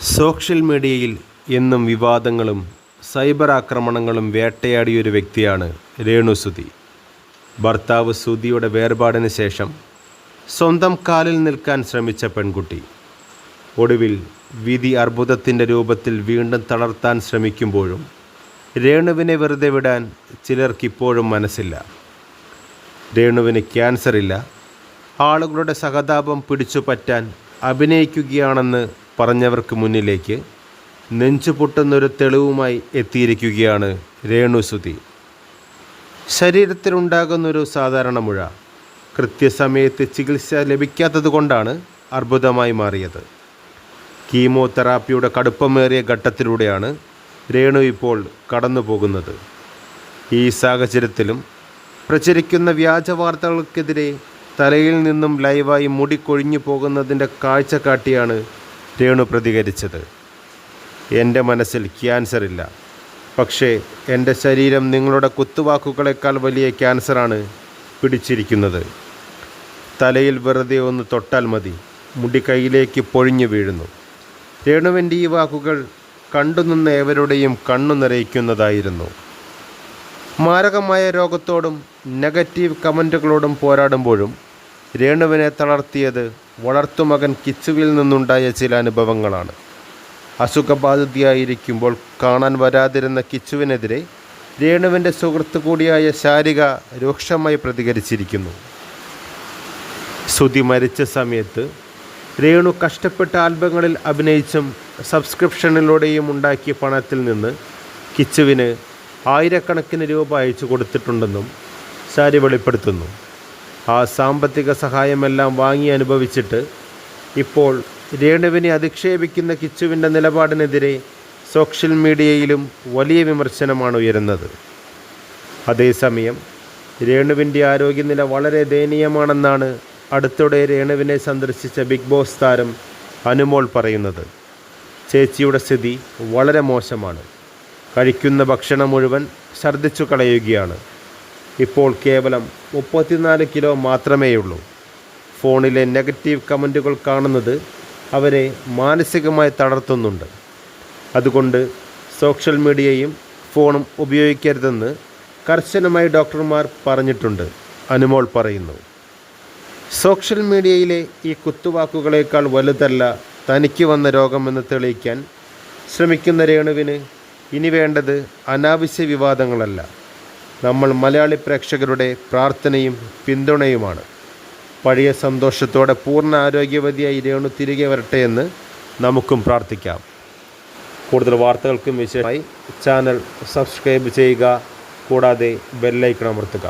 Social മീഡിയയിൽ എന്നും വിവാദങ്ങളും സൈബർ ആക്രമണങ്ങളും വേട്ടയാടിയൊരു വ്യക്തിയാണ് രേണുസുതി. ഭർത്താവ് സുധിയുടെ വേർപാടിന് ശേഷം സ്വന്തം കാലിൽ നിൽക്കാൻ ശ്രമിച്ച പെൺകുട്ടി ഒടുവിൽ വിധി അർബുദത്തിൻ്റെ രൂപത്തിൽ വീണ്ടും തളർത്താൻ ശ്രമിക്കുമ്പോഴും രേണുവിനെ വെറുതെ വിടാൻ ചിലർക്കിപ്പോഴും മനസ്സില്ല. രേണുവിന് ക്യാൻസറില്ല, ആളുകളുടെ സഹതാപം പിടിച്ചുപറ്റാൻ അഭിനയിക്കുകയാണെന്ന് പറഞ്ഞവർക്ക് മുന്നിലേക്ക് നെഞ്ചുപൊട്ടുന്നൊരു തെളിവുമായി എത്തിയിരിക്കുകയാണ് രേണുസുതി. ശരീരത്തിലുണ്ടാകുന്നൊരു സാധാരണ മുഴ കൃത്യസമയത്ത് ചികിത്സ ലഭിക്കാത്തതുകൊണ്ടാണ് അർബുദമായി മാറിയത്. കീമോതെറാപ്പിയുടെ കടുപ്പമേറിയ ഘട്ടത്തിലൂടെയാണ് രേണു ഇപ്പോൾ കടന്നു പോകുന്നത്. ഈ സാഹചര്യത്തിലും പ്രചരിക്കുന്ന വ്യാജ വാർത്തകൾക്കെതിരെ തലയിൽ നിന്നും ലൈവായി മുടി കൊഴിഞ്ഞു പോകുന്നതിൻ്റെ കാഴ്ച കാട്ടിയാണ് രേണു പ്രതികരിച്ചത്. എൻ്റെ മനസ്സിൽ ക്യാൻസറില്ല, പക്ഷേ എൻ്റെ ശരീരം നിങ്ങളുടെ കുത്തുവാക്കുകളേക്കാൾ വലിയ ക്യാൻസറാണ് പിടിച്ചിരിക്കുന്നത്. തലയിൽ വെറുതെ ഒന്ന് തൊട്ടാൽ മതി, മുടി കയ്യിലേക്ക് പൊഴിഞ്ഞു വീഴുന്നു. രേണുവിൻ്റെ ഈ വാക്കുകൾ കണ്ടുനിന്ന ഏവരുടെയും കണ്ണു നിറയിക്കുന്നതായിരുന്നു. മാരകമായ രോഗത്തോടും നെഗറ്റീവ് കമൻറ്റുകളോടും പോരാടുമ്പോഴും രേണുവിനെ തളർത്തിയത് വളർത്തുമകൻ കിച്ചുവിൽ നിന്നുണ്ടായ ചില അനുഭവങ്ങളാണ്. അസുഖബാധിതയായിരിക്കുമ്പോൾ കാണാൻ വരാതിരുന്ന കിച്ചുവിനെതിരെ രേണുവിൻ്റെ സുഹൃത്ത് കൂടിയായ ശാരിക രൂക്ഷമായി പ്രതികരിച്ചിരിക്കുന്നു. സുധി മരിച്ച സമയത്ത് രേണു കഷ്ടപ്പെട്ട ആൽബങ്ങളിൽ അഭിനയിച്ചും സബ്സ്ക്രിപ്ഷനിലൂടെയും ഉണ്ടാക്കിയ പണത്തിൽ നിന്ന് കിച്ചുവിന് ആയിരക്കണക്കിന് രൂപ അയച്ചു കൊടുത്തിട്ടുണ്ടെന്നും ശാരി വെളിപ്പെടുത്തുന്നു. ആ സാമ്പത്തിക സഹായമെല്ലാം വാങ്ങി അനുഭവിച്ചിട്ട് ഇപ്പോൾ രേണുവിനെ അധിക്ഷേപിക്കുന്ന കിച്ചുവിൻ്റെ നിലപാടിനെതിരെ സോഷ്യൽ മീഡിയയിലും വലിയ വിമർശനമാണ് ഉയരുന്നത്. അതേസമയം രേണുവിൻ്റെ ആരോഗ്യനില വളരെ ദയനീയമാണെന്നാണ് അടുത്തിടെ രേണുവിനെ സന്ദർശിച്ച ബിഗ് ബോസ് താരം അനുമോൾ പറയുന്നത്. ചേച്ചിയുടെ സ്ഥിതി വളരെ മോശമാണ്, കഴിക്കുന്ന ഭക്ഷണം മുഴുവൻ ഛർദ്ദിച്ചു കളയുകയാണ്. ഇപ്പോൾ കേവലം 34 കിലോ മാത്രമേയുള്ളൂ. ഫോണിലെ നെഗറ്റീവ് കമൻറ്റുകൾ കാണുന്നത് അവരെ മാനസികമായി തളർത്തുന്നുണ്ട്. അതുകൊണ്ട് സോഷ്യൽ മീഡിയയും ഫോണും ഉപയോഗിക്കരുതെന്ന് കർശനമായി ഡോക്ടർമാർ പറഞ്ഞിട്ടുണ്ട്, അനുമോൾ പറയുന്നു. സോഷ്യൽ മീഡിയയിലെ ഈ കുത്തുവാക്കുകളേക്കാൾ വലുതല്ല തനിക്ക് വന്ന രോഗമെന്ന് തെളിയിക്കാൻ ശ്രമിക്കുന്ന രേണുവിന് ഇനി വേണ്ടത് അനാവശ്യ വിവാദങ്ങളല്ല, നമ്മൾ മലയാളി പ്രേക്ഷകരുടെ പ്രാർത്ഥനയും പിന്തുണയുമാണ്. പഴയ സന്തോഷത്തോടെ പൂർണ്ണ ആരോഗ്യവതിയായി രേണു തിരികെ വരട്ടെ എന്ന് നമുക്കും പ്രാർത്ഥിക്കാം. കൂടുതൽ വാർത്തകൾക്കും വിശേഷമായി ചാനൽ സബ്സ്ക്രൈബ് ചെയ്യുക, കൂടാതെ ബെല്ലൈക്കൺ അമർത്തുക.